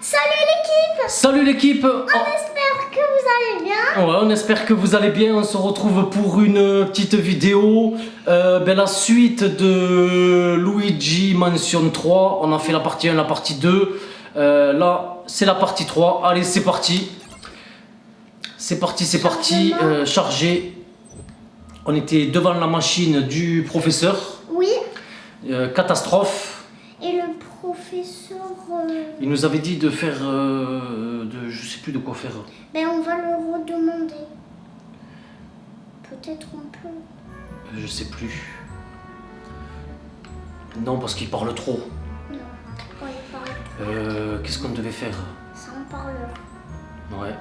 Salut l'équipe! Salut l'équipe! On espère que vous allez bien. Ouais, on espère que vous allez bien. On se retrouve pour une petite vidéo. La suite de Luigi Mansion 3. On a fait la partie 1, la partie 2. Là, c'est la partie 3. Allez, c'est parti. C'est parti. Chargé. On était devant la machine du professeur. Oui. Catastrophe. Et le professeur... Il nous avait dit de faire... je sais plus de quoi faire. on va le redemander. Peut-être on peut. Je sais plus. Non, parce qu'il parle trop. Non. Oh, il parle. Qu'est-ce qu'on devait faire? C'est un parleur. Ouais.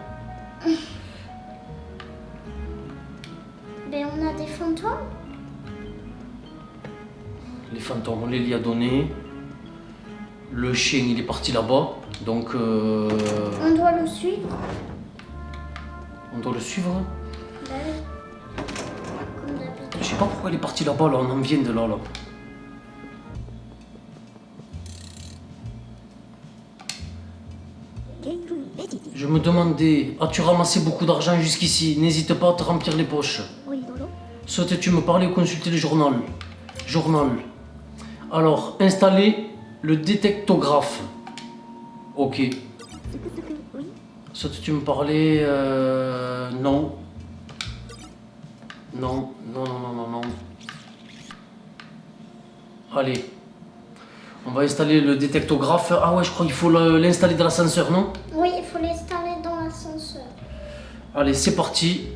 On a des fantômes. Les fantômes, on les lui a donnés. Le chien, il est parti là-bas. Donc... On doit le suivre. On doit le suivre. Comme d'habitude. Je sais pas pourquoi il est parti là-bas, là. On en vient de là, là. Je me demandais, as-tu ramassé beaucoup d'argent jusqu'ici? N'hésite pas à te remplir les poches. Oui, Lolo. Souhaites-tu me parler ou consulter le journal? Journal. Alors, installer le détectographe. Ok. Souhaites-tu me parler? Non. Non. Allez. On va installer le détectographe. Ah ouais, je crois qu'il faut l'installer dans l'ascenseur, non? Oui, il faut l'installer dans l'ascenseur. Allez, c'est parti.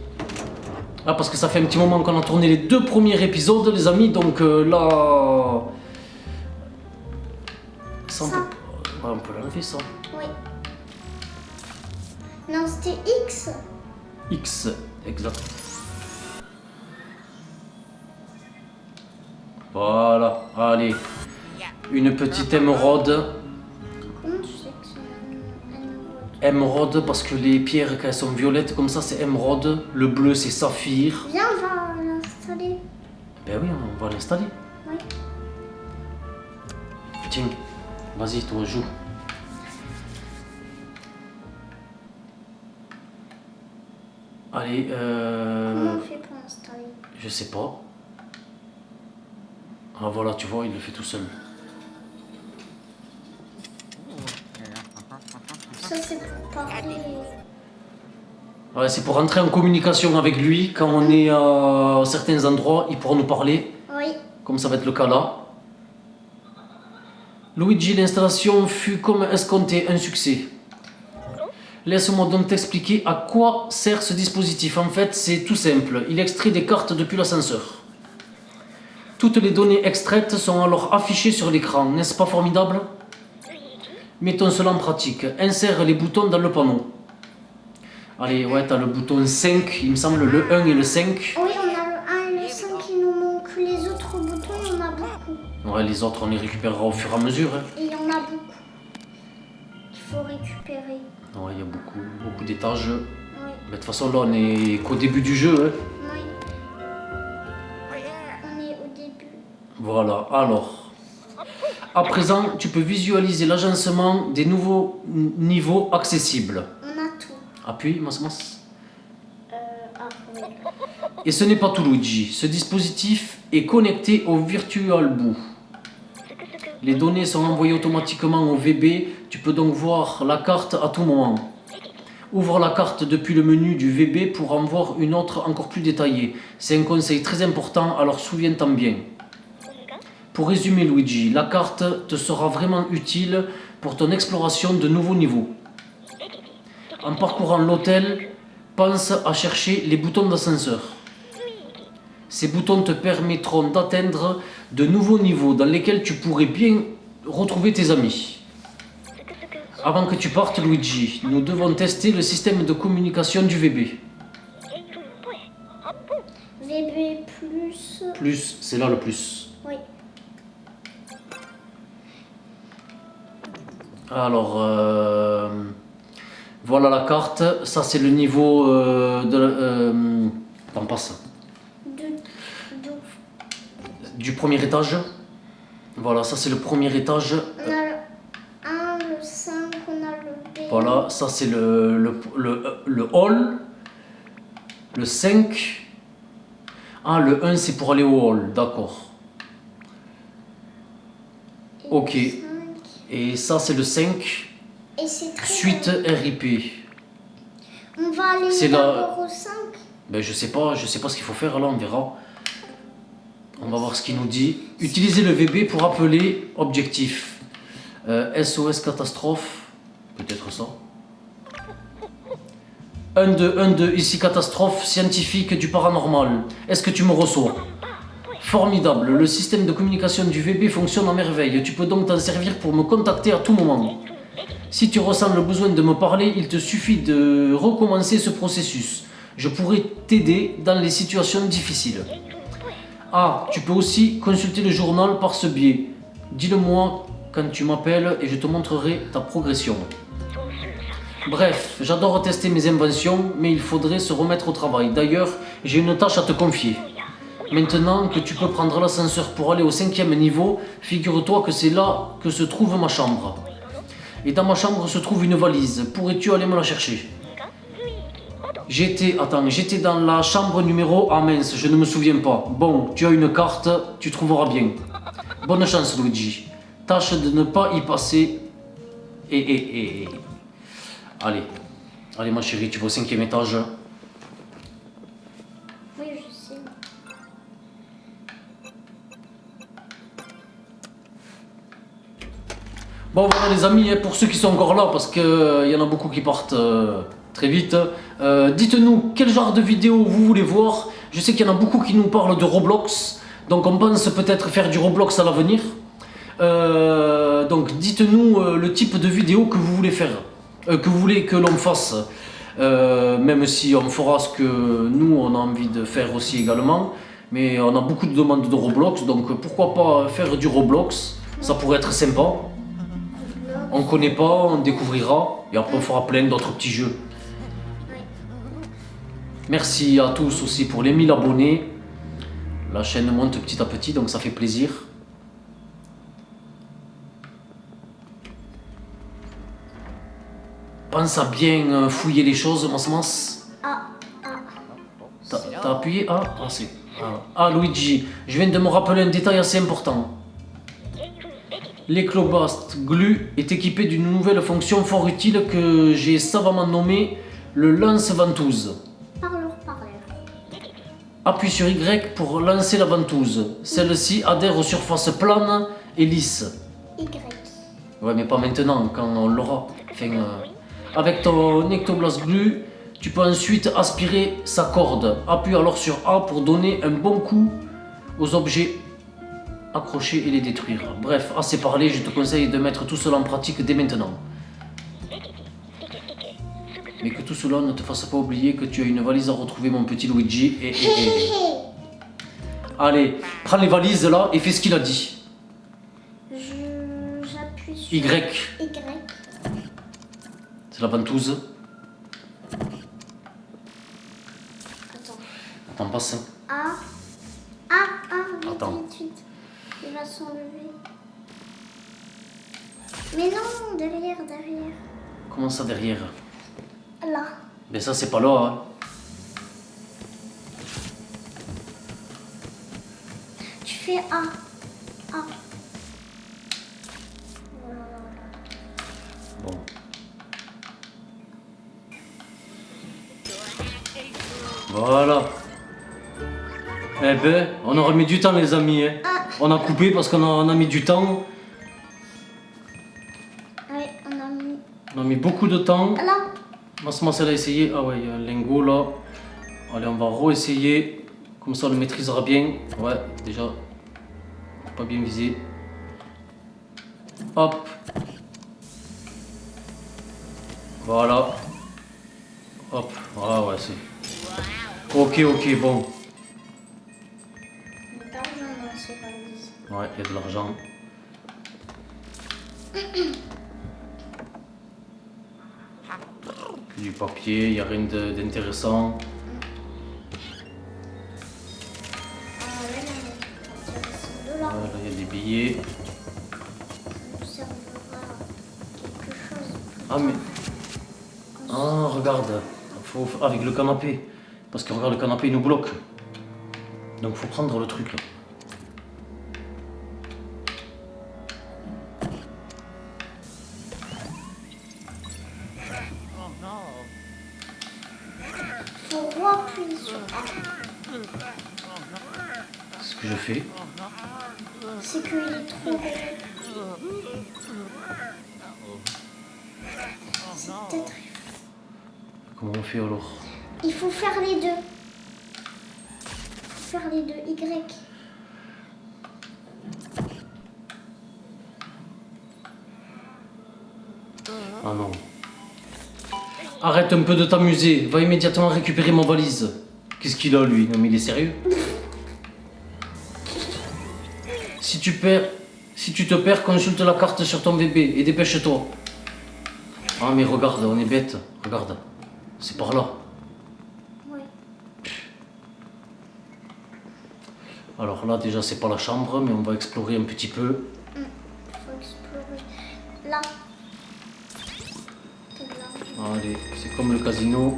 Ah, parce que ça fait un petit moment qu'on a tourné les 2 premiers épisodes, les amis. Donc là... Ça, on peut l'enlever, ça. Oui. Non, c'était X. X, exact. Voilà, allez. Une petite émeraude. Comment tu sais que c'est un émeraude? Émeraude, parce que les pierres, quand elles sont violettes comme ça, c'est émeraude. Le bleu, c'est saphir. Viens, on va l'installer. Ben oui, on va l'installer. Oui. Tiens, vas-y, toi, joue. Allez, Comment on fait pour installer? je sais pas. Ah voilà, tu vois, il le fait tout seul. Ça, c'est pour parler. Ouais, c'est pour entrer en communication avec lui. Quand on est à certains endroits, il pourra nous parler. Oui. Comme ça va être le cas là. Luigi, l'installation fut comme escompté, un succès. Laisse-moi donc t'expliquer à quoi sert ce dispositif. En fait, c'est tout simple. Il extrait des cartes depuis l'ascenseur. Toutes les données extraites sont alors affichées sur l'écran. N'est-ce pas formidable? Mettons cela en pratique. Insère les boutons dans le panneau. Allez, ouais, t'as le bouton 5, il me semble, le 1 et le 5. Oui, on a le 1 et le 5 qui nous manquent. Les autres boutons, il y en a beaucoup. Ouais, les autres, on les récupérera au fur et à mesure. Hein. Et il y en a beaucoup qu'il faut récupérer. Ouais, il y a beaucoup d'étages. Oui. Mais de toute façon, là, on est qu'au début du jeu. Hein. Oui. On est au début. Voilà, alors. À présent, tu peux visualiser l'agencement des nouveaux niveaux accessibles. On a tout. Appuie, mas. Oui. Et ce n'est pas tout, Luigi. Ce dispositif est connecté au Virtual Boot. Les données sont envoyées automatiquement au VB. Tu peux donc voir la carte à tout moment. Ouvre la carte depuis le menu du VB pour en voir une autre encore plus détaillée. C'est un conseil très important, alors souviens-t'en bien. Pour résumer, Luigi, la carte te sera vraiment utile pour ton exploration de nouveaux niveaux. En parcourant l'hôtel, pense à chercher les boutons d'ascenseur. Ces boutons te permettront d'atteindre de nouveaux niveaux dans lesquels tu pourrais bien retrouver tes amis. Avant que tu partes, Luigi, nous devons tester le système de communication du VB. VB plus. Plus, c'est là le plus. Oui. Alors, voilà la carte. Ça, c'est le niveau t'en passes. Du premier étage. Voilà, ça c'est le premier étage. On a le 1, le 5, on a le pas là. Ça, c'est le hall. Le 5. Ah, le 1, c'est pour aller au hall. D'accord. Ok. Et ça, c'est le 5. Et c'est très Suite RIP. On va aller C'est d'abord au 5. Ben, je sais pas ce qu'il faut faire là, on verra. On va voir ce qu'il nous dit. Utilisez le VB pour appeler objectif. SOS catastrophe. Peut-être ça. 1-2, ici catastrophe scientifique du paranormal. Est-ce que tu me reçois? Formidable, le système de communication du VB fonctionne à merveille. Tu peux donc t'en servir pour me contacter à tout moment. Si tu ressens le besoin de me parler, il te suffit de recommencer ce processus. Je pourrai t'aider dans les situations difficiles. Ah, tu peux aussi consulter le journal par ce biais. Dis-le-moi quand tu m'appelles et je te montrerai ta progression. Bref, j'adore tester mes inventions, mais il faudrait se remettre au travail. D'ailleurs, j'ai une tâche à te confier. Maintenant que tu peux prendre l'ascenseur pour aller au 5e niveau, figure-toi que c'est là que se trouve ma chambre. Et dans ma chambre se trouve une valise. Pourrais-tu aller me la chercher? J'étais dans la chambre numéro... Ah mince, je ne me souviens pas. Bon, tu as une carte, tu trouveras bien. Bonne chance, Luigi. Tâche de ne pas y passer. Allez ma chérie, tu vas au 5e étage. Oui, je sais. Bon voilà les amis, pour ceux qui sont encore là, parce qu'il y en a beaucoup qui partent très vite, dites-nous quel genre de vidéo vous voulez voir. Je sais qu'il y en a beaucoup qui nous parlent de Roblox, donc on pense peut-être faire du Roblox à l'avenir. Donc dites-nous le type de vidéo que vous voulez faire, que vous voulez que l'on fasse, même si on fera ce que nous on a envie de faire aussi également. Mais on a beaucoup de demandes de Roblox, donc pourquoi pas faire du Roblox, ça pourrait être sympa. On connaît pas, on découvrira, et après on fera plein d'autres petits jeux. Merci à tous aussi pour les 1000 abonnés. La chaîne monte petit à petit, donc ça fait plaisir. Pense à bien fouiller les choses, Mas. T'as appuyé? C'est... Luigi, je viens de me rappeler un détail assez important. L'éclobast Glu est équipé d'une nouvelle fonction fort utile que j'ai savamment nommée le lance-ventouse. Parleur. Appuie sur Y pour lancer la ventouse. Celle-ci adhère aux surfaces planes et lisses. Y. Ouais, mais pas maintenant, quand on l'aura. Avec ton Ectoblast Glu, tu peux ensuite aspirer sa corde. Appuie alors sur A pour donner un bon coup aux objets accrocher et les détruire. Bref, assez parlé, je te conseille de mettre tout cela en pratique dès maintenant. Mais que tout cela ne te fasse pas oublier que tu as une valise à retrouver, mon petit Luigi. Allez, prends les valises là et fais ce qu'il a dit. J'appuie sur Y. C'est la ventouse. Attends, passe. Attends. Vite. Il va s'enlever. Mais non, derrière. Comment ça derrière? Là. Mais ça c'est pas là. Hein. Tu fais A. Bon. Voilà. Eh ben, on aurait mis du temps les amis. Hein. On a coupé parce qu'on a mis du temps. Oui, on a mis beaucoup de temps. Là. Mas, elle a essayé. Ah ouais, il y a un lingot là. Allez, on va re-essayer. Comme ça, on le maîtrisera bien. Ouais, déjà. Pas bien visé. Hop. Voilà. Hop. Ah ouais, c'est... Ok, bon. Ouais, il y a de l'argent. Du papier, il n'y a rien d'intéressant. Là, il y a des billets. Ça nous servira quelque chose. Ah, mais Ah, regarde. Faut, avec le canapé. Parce que regarde, le canapé, il nous bloque. Donc, faut prendre le truc là. Faut appuyer sur A. C'est ce que je fais. C'est qu'il est trop gros. C'est peut-être... Comment on fait alors? Il faut faire les deux. Faut faire les deux. Y. Ah non. Arrête un peu de t'amuser. Va immédiatement récupérer ma valise. Qu'est-ce qu'il a lui? Non mais il est sérieux? Si tu te perds, consulte la carte sur ton bébé et dépêche-toi. Ah mais regarde, on est bête. Regarde. C'est par là. Ouais. Alors là déjà c'est pas la chambre, mais on va explorer un petit peu. Faut explorer. Là. C'est là. Allez, c'est comme le casino.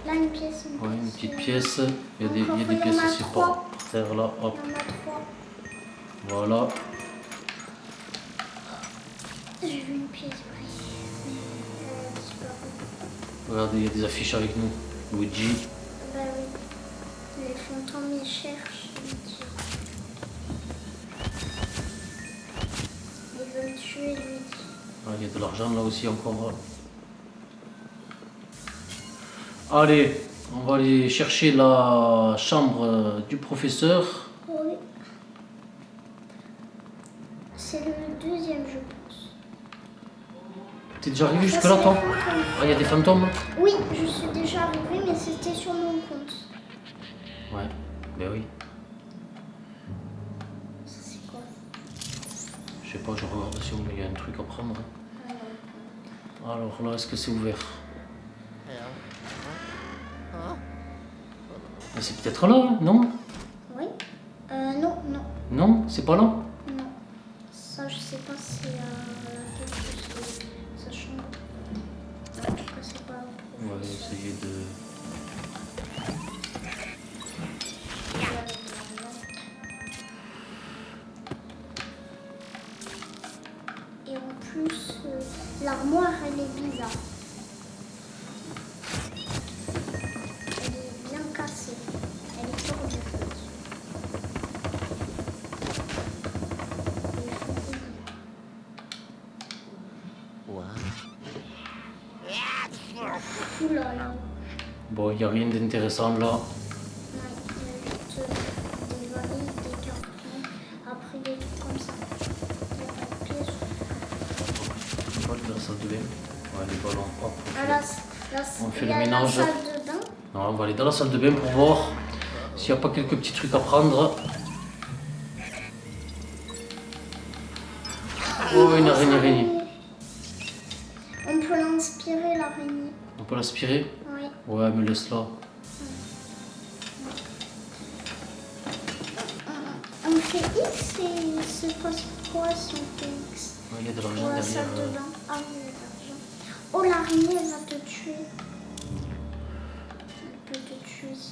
Là, une pièce. Ouais, une petite pièce. Il y a des Il y en pièces a aussi trois. par terre là. Hop, Il y en a 3. voilà. J'ai vu une pièce briller. Mais elle a disparu. Regardez, il y a des affiches avec nous. Luigi. Bah oui. Les fantômes, ils cherchent. Ils veulent tuer Luigi. Ah, il y a de l'argent là aussi encore. Allez, on va aller chercher la chambre du professeur. Oui. C'est le deuxième, je pense. T'es déjà arrivé Ça, jusque là c'est toi? les fantômes. Ah, il y a des fantômes? Oui, je suis déjà arrivée, mais c'était sur mon compte. Ouais, ben oui. Ça, c'est quoi? Je sais pas, je regarde si il y a un truc à prendre. Alors là, est-ce que c'est ouvert? Ah, c'est peut-être là, non? Oui. Non, non, Non, c'est pas là? non. Ça, je sais pas si laquelle c'est sa chambre. En tout cas, c'est pas. On va essayer de... Et en plus, l'armoire, elle est bizarre. Elle est bien cassée. Elle est tordue. Il faut ouvrir. Ouh là là. Bon, il n'y a rien d'intéressant là. Ouais, il y a juste des valises, des cartons, après des trucs comme ça. Il n'y a pas de pièces. On va aller dans la salle de bain. Ouais, les ballons, hop. Ah, là, là, On fait il y le a ménage. la salle de bain. Non, on va aller dans la salle de bain pour voir s'il n'y a pas quelques petits trucs à prendre. Oh, une araignée. On peut l'inspirer, l'araignée. On peut l'aspirer? Oui. Ouais, mais laisse-la. On fait X et il se passe quoi si on fait X? Ouais, il y a de Ou l'argent la salle derrière. de bain. Ah oui, il y a de l'argent. Oh, l'araignée, elle va te tuer. Elle peut te tuer si.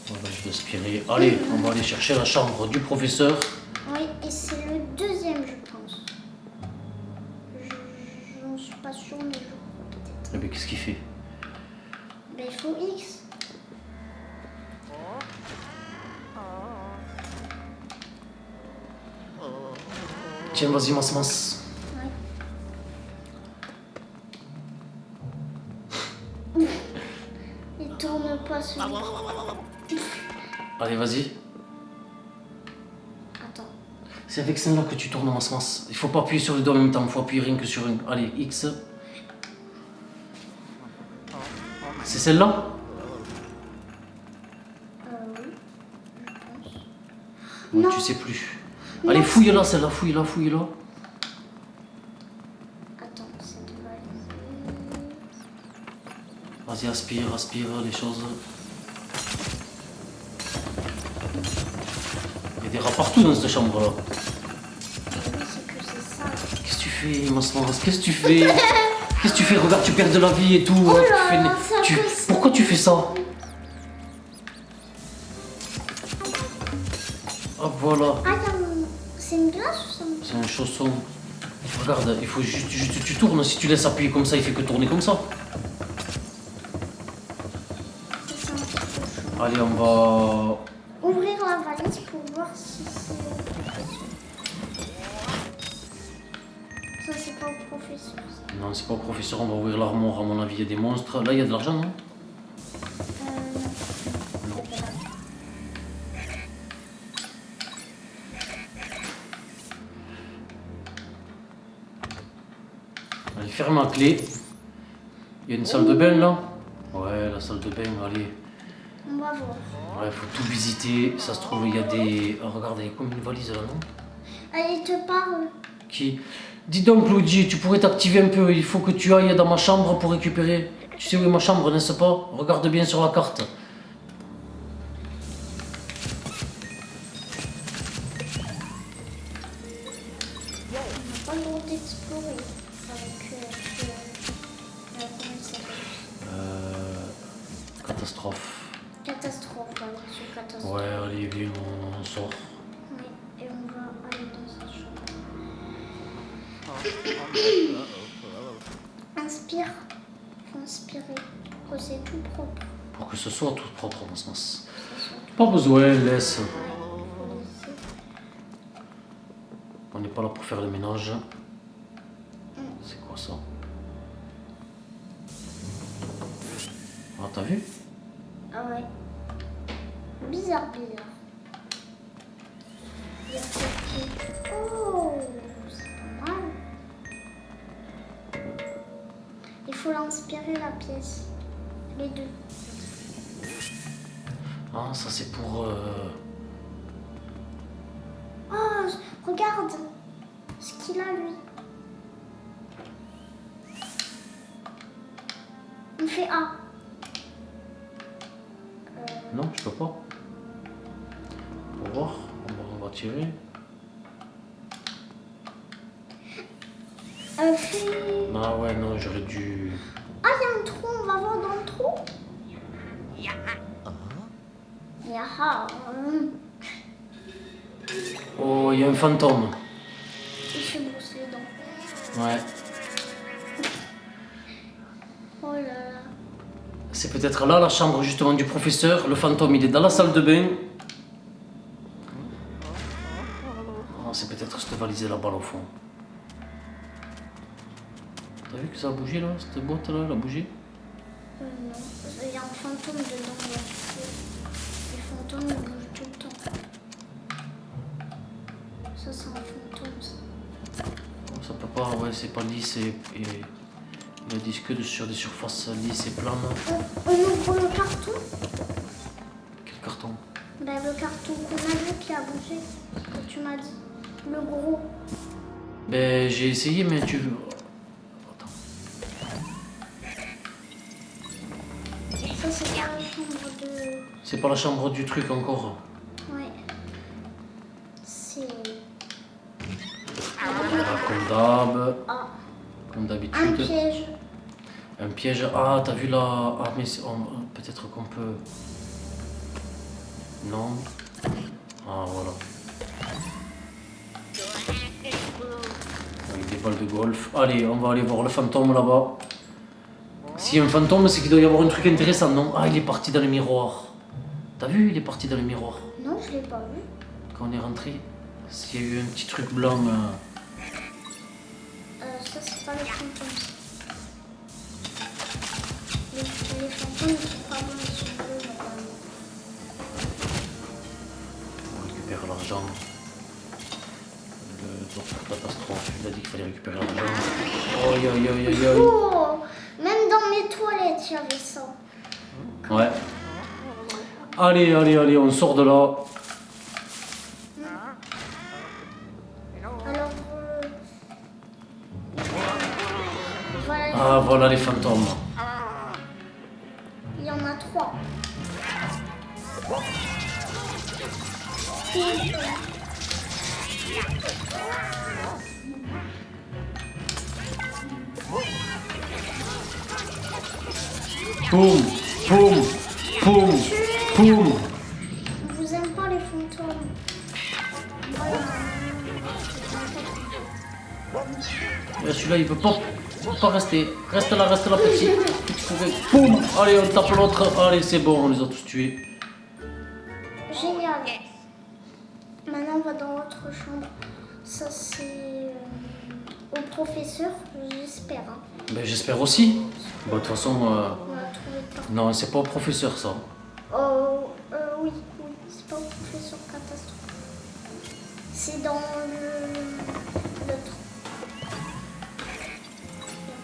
Voilà, je vais aspirer. Allez, on va aller chercher la chambre du professeur. Oui, et c'est le deuxième, je pense. J'en suis pas sûre, mais je crois peut-être. Eh bien, qu'est-ce qu'il fait? Ben, il faut X. Tiens, vas-y, Mas. Ouais. Il tourne pas celui. Allez, vas-y. Attends. C'est avec celle-là que tu tournes, Mas. Il faut pas appuyer sur les deux en même temps, il faut appuyer rien que sur une. Allez, X. C'est celle-là? Oui, je pense. Ouais, Non. tu sais plus. Non, Allez, fouille-la, celle-là, fouille-la, fouille-la. Attends, cette valise. Vas-y, aspire les choses. y a des rats partout dans cette chambre-là. Oui, c'est que c'est ça. Qu'est-ce que tu fais, Masmance? Qu'est-ce que tu fais? Qu'est-ce que tu fais? Regarde, tu perds de la vie et tout. Oh hein. là Tu fais- là, ça tu- fait ça. Pourquoi tu fais ça? Hop, voilà. Ah, c'est une glace ou ça? C'est un chausson. Regarde, il faut juste tu tournes. Si tu laisses appuyer comme ça, il fait que tourner comme ça. C'est un petit peu chaud. Allez, on va... Ouvrir la valise pour voir si c'est... Ça, c'est pas au professeur. Ça. Non, c'est pas au professeur, on va ouvrir l'armoire. À mon avis, il y a des monstres. Là, il y a de l'argent, non? Non. Non. Allez, ferme la clé. Il y a une salle de bain, là? Ouais, la salle de bain, allez. On va voir. Ouais, faut tout visiter. Ça se trouve, il y a des... Oh, regarde, il y a comme une valise, là, non? Allez, te parle. Qui... Dis donc, Luigi, tu pourrais t'activer un peu. Il faut que tu ailles dans ma chambre pour récupérer. Tu sais où est ma chambre, n'est-ce pas? Regarde bien sur la carte. On n'a pas le droit d'explorer. Avec... comment il s'appelle? Catastrophe. Catastrophe, voilà, c'est catastrophe. Ouais, allez, viens, on sort. Oui, et on va aller dans sa chambre. Inspire. Faut inspirer. Que c'est tout propre. Pour que ce soit tout propre, en ce sens. Que ce soit tout- Pas besoin, laisse. Ouais, faut laisser. On n'est pas là pour faire le ménage. C'est quoi ça? Ah, t'as vu? Ah ouais. Bizarre, bizarre. Il y a quelqu'un- Oh, c'est pas mal. Il faut l'inspirer la pièce. Les deux. Ah, ça c'est pour... Oh, regarde ce qu'il a lui. On fait A. Non, je peux pas. Pour voir, on va tirer. Fait... Ah ouais, non, j'aurais dû... Ah, il y a un trou, on va voir dans le trou. Yaha. Oh, il y a un fantôme. Il se brosse les dents. Ouais. Oh là là. C'est peut-être là la chambre justement du professeur. Le fantôme, il est dans la salle de bain. Ah, c'est peut-être cette valise là-bas au fond. T'as vu que ça a bougé là, cette boîte là, elle a bougé? Non, il y a un fantôme dedans. Là. Les fantômes ils bougent tout le temps. Ça, c'est un fantôme, ça. Ça peut pas, ouais, c'est pas lisse et il a dit que sur des surfaces lisses et planes. On ouvre le carton. Quel carton? Ben, le carton qu'on a vu qui a bougé. Que tu m'as dit. Le gros. Ben j'ai essayé mais tu... Attends. Ça, c'est pas la chambre de... C'est pas la chambre du truc encore. Ouais. C'est... Comme d'hab, Ah, comme un d'habitude. piège. Un piège. Ah, t'as vu là? Ah, mais peut-être qu'on peut. Non. Ah, voilà. Avec des balles de golf. Allez, on va aller voir le fantôme là-bas. S'il y a un fantôme, c'est qu'il doit y avoir un truc intéressant, non? Ah, il est parti dans le miroir. T'as vu? Il est parti dans le miroir. Non, je l'ai pas vu. Quand on est rentré, s'il y a eu un petit truc blanc. Ça, c'est pas les fantômes. Ça. Les fantômes, ils sont pas bons, ils sont bleus, normalement. On récupère l'argent. Le docteur catastrophe, il a dit qu'il fallait récupérer l'argent. Aïe aïe aïe aïe aïe. Oh, même dans mes toilettes, il y avait ça. Ouais. Allez, allez, allez, on sort de là. Alors, voilà, Ah, voilà les fantômes. il y en a 3. c'est... Poum, poum, poum, poum. Je vous aime pas les fantômes. Voilà. Et celui-là, il veut pas rester. Reste là, petit. Petit pouvais. Poum. Allez, on tape l'autre. Allez, c'est bon, on les a tous tués. Génial. Maintenant, on va dans l'autre chambre. Ça, c'est au professeur, j'espère. Hein. Ben, j'espère aussi. Bon, de toute façon, On l'a trouvé pas. non, c'est pas au professeur, ça. Oui, c'est pas au professeur catastrophe. C'est dans l'autre.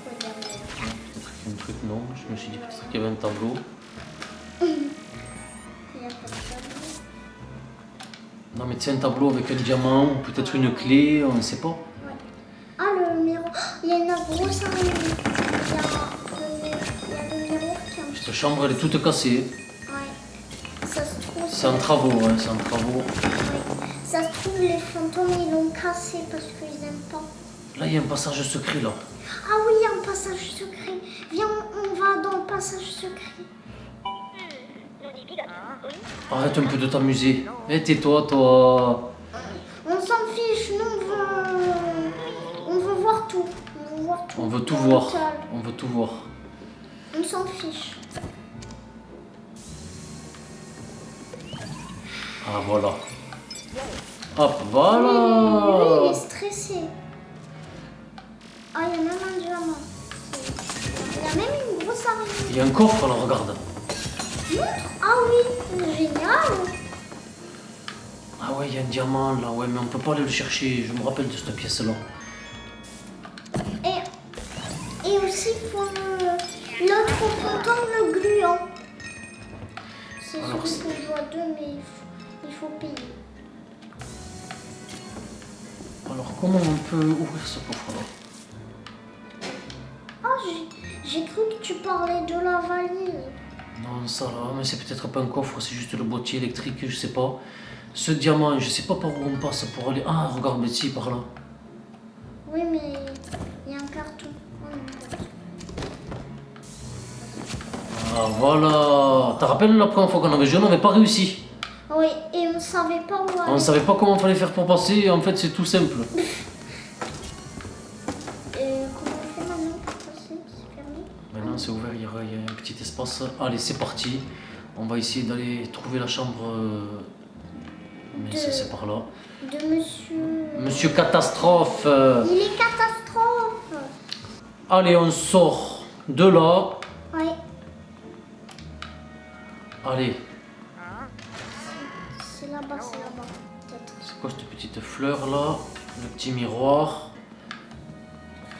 Peut-être qu'il y a un truc, non. Je me suis dit peut-être qu'il y avait un tableau. Il n'y a pas de tableau. Non, mais c'est un tableau avec un diamant ou peut-être une clé, on ne sait pas. Ouais. Ah, le miroir. Il y a une grosse araignée. Il y a le miroir qui est un petit Cette chambre, elle est toute cassée. peu. Ouais. Ça se trouve. C'est en travaux, hein, c'est en travaux. Ouais. Ça se trouve, les fantômes, ils l'ont cassé parce qu'ils n'aiment pas. Là, il y a un passage secret, là. Ah oui, il y a un passage secret. Viens, on va dans le passage secret. Arrête un peu de t'amuser. Eh, tais-toi, toi. On s'en fiche, nous, on veut voir tout. On veut voir tout. On veut tout Dans voir. l'hôtel. On veut tout voir. On s'en fiche. Ah, voilà. Hop, Lui, il voilà. est stressé. Ah, il y a même un diamant. Il y a même une grosse araignée. Il y a un coffre, là, regarde. Ah oui, génial. Ah ouais, il y a un diamant, là. Ouais, mais on peut pas aller le chercher. Je me rappelle de cette pièce-là. Et aussi, il faut l'autre fantôme, le gluant. C'est Alors, celui que je vois deux, mais il faut payer. Alors, comment on peut ouvrir ce coffre-là? Ah, j'ai cru que tu parlais de la valise. Non, ça là, mais c'est peut-être pas un coffre, c'est juste le boîtier électrique, je sais pas. Ce diamant, je sais pas par où on passe pour aller. Ah, regarde, mais si, par là. Oui, mais il y a un carton. Oh, non. Ah, voilà. T'as rappelé la première fois qu'on avait joué, on n'avait pas réussi. Oui, et on savait pas où aller. On savait pas comment il fallait faire pour passer, et en fait, c'est tout simple. Comment on fait maintenant pour passer? C'est fermé? Maintenant, c'est ouvert, il y a un petit espace. Allez, c'est parti. On va essayer d'aller trouver la chambre. Mais ça, c'est par là. De monsieur... Monsieur Catastrophe. Il est catastrophe. Allez, on sort de là. Oui. Allez. C'est là-bas, peut-être. C'est quoi cette petite fleur là? Le petit miroir.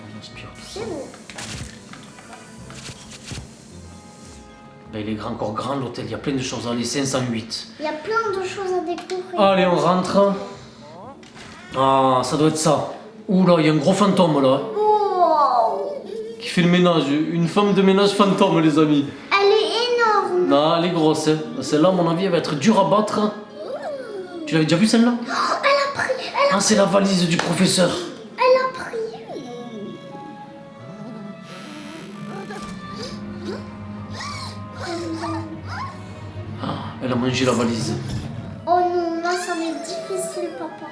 On inspire tout ça. C'est beau. Là, il est encore grand l'hôtel, il y a plein de choses. Allez, 508. Il y a plein de choses à découvrir. Allez, on rentre. Ah, ça doit être ça. Ouh là, il y a un gros fantôme là. Wow. Qui fait le ménage. Une femme de ménage fantôme, les amis. Elle est énorme. Non, elle est grosse. Hein. Celle-là, à mon avis, elle va être dure à battre. Tu l'avais déjà vue celle-là? Elle a pris. Ah, c'est la valise du professeur. Elle a pris. Ah, elle a mangé la valise. Oh non, là ça va être difficile, papa.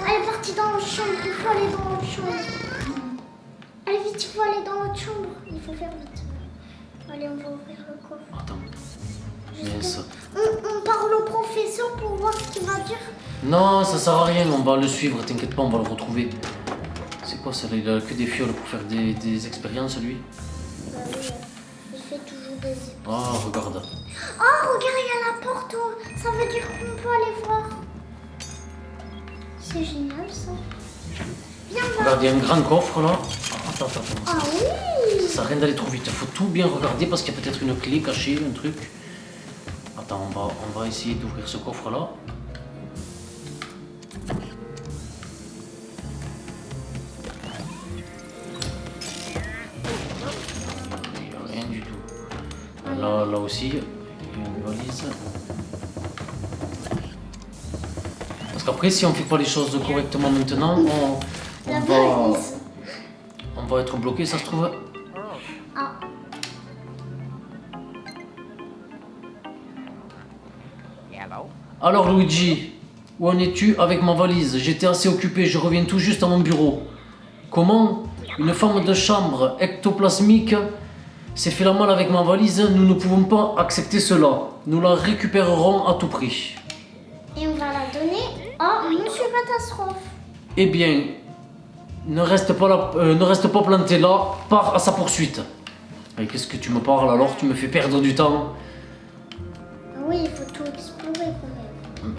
Elle est partie dans l'autre chambre. Il faut aller dans l'autre chambre. Allez vite, il faut aller dans l'autre chambre. Il faut faire vite. Allez, on va ouvrir le coffre. Attends. Mince. On parle au professeur pour voir ce qu'il va dire. Non, ça sert à rien, on va le suivre, t'inquiète pas, on va le retrouver. C'est quoi ça? Il a que des fioles pour faire des expériences, lui. Bah oui, il fait toujours des... Ah, regarde. Oh, regarde, il y a la porte. Oh, ça veut dire qu'on peut aller voir. C'est génial, ça. Viens, va. Regarde, il y a un grand coffre là. Ah, attends. Ah oui. Ça sert à rien d'aller trop vite, il faut tout bien regarder parce qu'il y a peut-être une clé cachée, un truc. Attends, on va essayer d'ouvrir ce coffre là. Il n'y a rien du tout. Là aussi, il y a une valise. qu'après, si on fait pas les choses correctement maintenant, La va, valise. on va être bloqué, ça se trouve. Ah. Alors Luigi, où en es-tu avec ma valise? J'étais assez occupé, je reviens tout juste à mon bureau. Comment? Une femme de chambre ectoplasmique s'est fait la malle avec ma valise, nous ne pouvons pas accepter cela. Nous la récupérerons à tout prix. Et on va la donner à Monsieur Catastrophe. Eh bien, ne reste pas planté là, pars à sa poursuite. Et qu'est-ce que tu me parles alors? Tu me fais perdre du temps. Oui, il faut tout explorer quand même.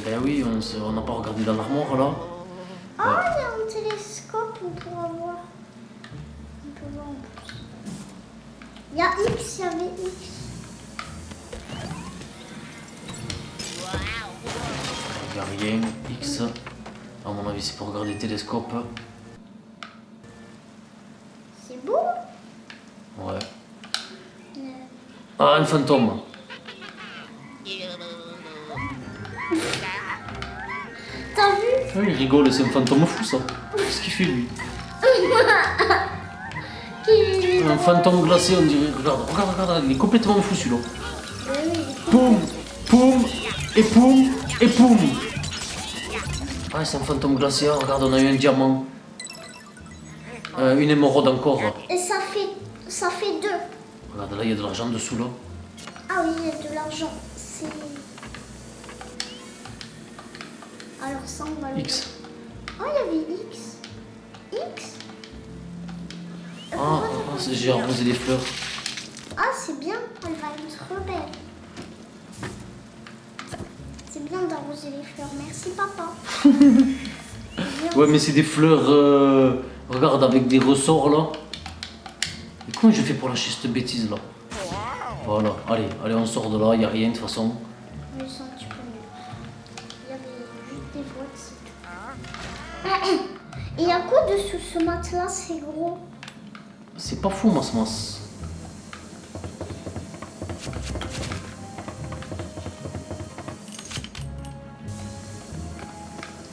Ben oui, on n'a pas regardé dans l'armoire là. Ah, il y a un télescope, on pourra voir. On peut voir en plus. Il y a X, il y avait X. Il n'y a rien, X. À mon avis, c'est pour regarder le télescope. C'est beau. Ouais. Euh, Ah, un fantôme. T'as vu? Ah, il rigole, c'est un fantôme fou ça. Qu'est-ce qu'il fait lui? Qui Un fantôme glacé, on dirait. Regarde, il est complètement fou celui-là. Oui. Poum, poum, et poum, et poum. Ah, c'est un fantôme glacé, hein. Regarde, on a eu un diamant. Une émeraude encore. Et ça fait 2. Regarde, là, il y a de l'argent dessous là. Ah oui, il y a de l'argent. C'est... Alors ça, on va le... X. Oh, il y avait X. X. J'ai arrosé des fleurs. Ah, c'est bien. Elle va être belle. C'est bien d'arroser les fleurs. Merci, papa. Bien. Ouais, mais c'est des fleurs, regarde, avec des ressorts là. Et comment je fais pour lâcher cette bêtise là? Voilà, allez, on sort de là, il n'y a rien de toute façon. Oui, c'est un petit peu mieux. Il y avait juste des boîtes, c'est tout. Et il y a quoi dessous ce matelas? C'est gros. C'est pas fou, Mas.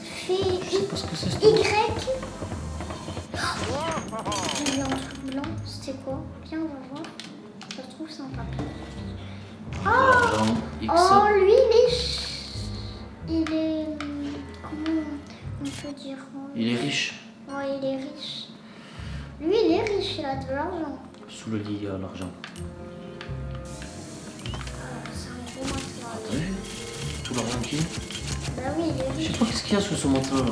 Fait Je sais pas ce que c'est. Y. J'ai vu un truc blanc. C'était quoi? Viens, on va voir. Ça se trouve, c'est un papier. L'argent, X. Oh, lui, il est... Comment on peut dire? Il est riche. Ouais, il est riche. Lui, il est riche, il a de l'argent. Sous le lit, il y a l'argent. C'est un gros matelas. T'as vu? Tout l'argent qui est. Bah oui, il est Je riche. sais pas qu'est-ce qu'il y a sous ce matelas là.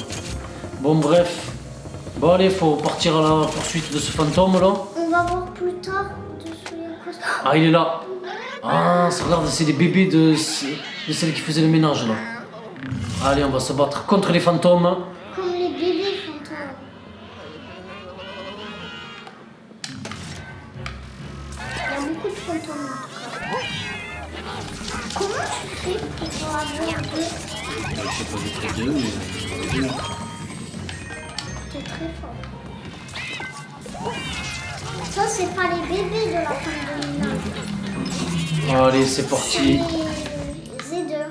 Bon, bref. Bon, allez, faut partir à la poursuite de ce fantôme là. On va voir plus tard dessous les causes. Ah, il est là. Ah, ça regarde, c'est les bébés de celle qui faisait le ménage là. Allez, on va se battre contre les fantômes. Comme les bébés fantômes. Il y a beaucoup de fantômes en tout cas. Comment tu fais pour avoir deux? Je sais pas, j'ai pris deux, mais. T'es très fort. Ça, c'est pas les bébés de la femme de ménage. Allez, c'est parti. Les aideurs.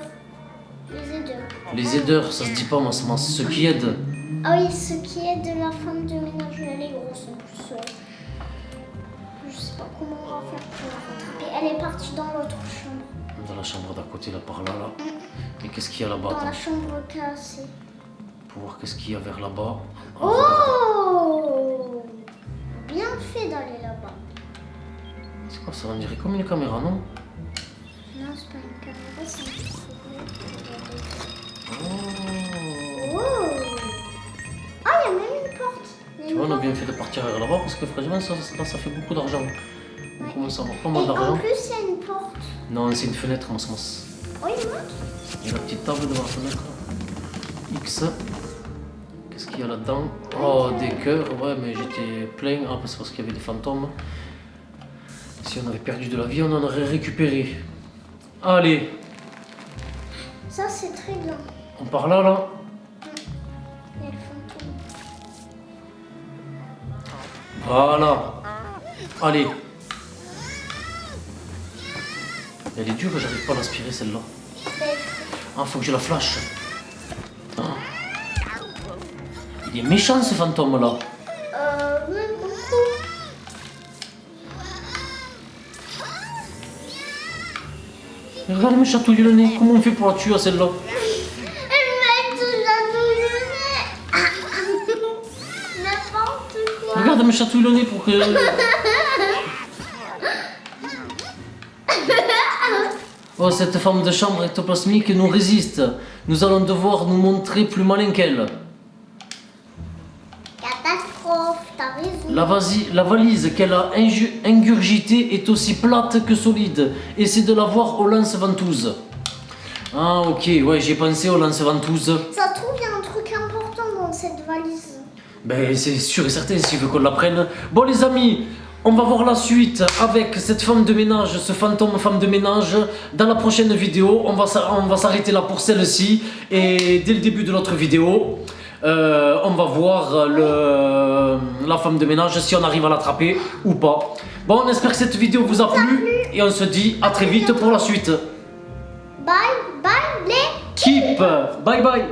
Les aideurs. Les aideurs, ça se dit pas, Mas. Ceux qui aident. Ah oui, ce qui est de la femme de ménage, elle est grosse en plus. Je sais pas comment on va faire pour la rattraper. Elle est partie dans l'autre chambre. Dans la chambre d'à côté, là, par là, là. Et qu'est-ce qu'il y a là-bas? Dans la Attends, chambre cassée. pour voir qu'est-ce qu'il y a vers là-bas. Oh! Bien fait d'aller là-bas. C'est quoi ça? On dirait comme une caméra, non? Non, c'est pas une caméra, c'est un petit Oh. Oh! Ah, il y a même une porte. Il y a Tu une vois, on a porte. bien fait de partir vers là-bas parce que franchement, ça fait beaucoup d'argent. On Ouais. commence à avoir pas mal Et en d'argent. plus, il y a une porte. Non, c'est une fenêtre, Mas. Oui, moi. Il y a la petite table devant la fenêtre. X. Qu'est-ce qu'il y a là-dedans? Oh, des cœurs. Ouais, mais j'étais plein. Ah, c'est parce qu'il y avait des fantômes. Si on avait perdu de la vie, on en aurait récupéré. Allez, Ça, c'est très bien. on part là, là. Il y a le fantôme. Voilà. Allez. Elle est dure, j'arrive pas à l'aspirer celle-là. Ben, Ah, faut que je la flash. Il est méchant ce fantôme là. Même beaucoup. Regarde, elle me chatouille le nez. Comment on fait pour la tuer à celle-là? Elle m'a tout chatouillé. N'importe quoi. Regarde, elle me chatouille le nez pour que. Oh, cette femme de chambre ectoplasmique nous résiste. Nous allons devoir nous montrer plus malin qu'elle. Catastrophe, t'as raison. La valise qu'elle a ingurgitée est aussi plate que solide. Essaie de la voir au lance-ventouse. Ah, ok, ouais, j'ai pensé au lance-ventouse. Ça se trouve, il y a un truc important dans cette valise. Ben, c'est sûr et certain s'il veut qu'on la prenne. Bon, les amis, on va voir la suite avec cette femme de ménage, ce fantôme femme de ménage. Dans la prochaine vidéo, on va s'arrêter là pour celle-ci. Et dès le début de notre vidéo, on va voir la femme de ménage, si on arrive à l'attraper ou pas. Bon, on espère que cette vidéo vous a plu. Et on se dit à très vite pour la suite. Bye, bye les... Keep. Bye bye.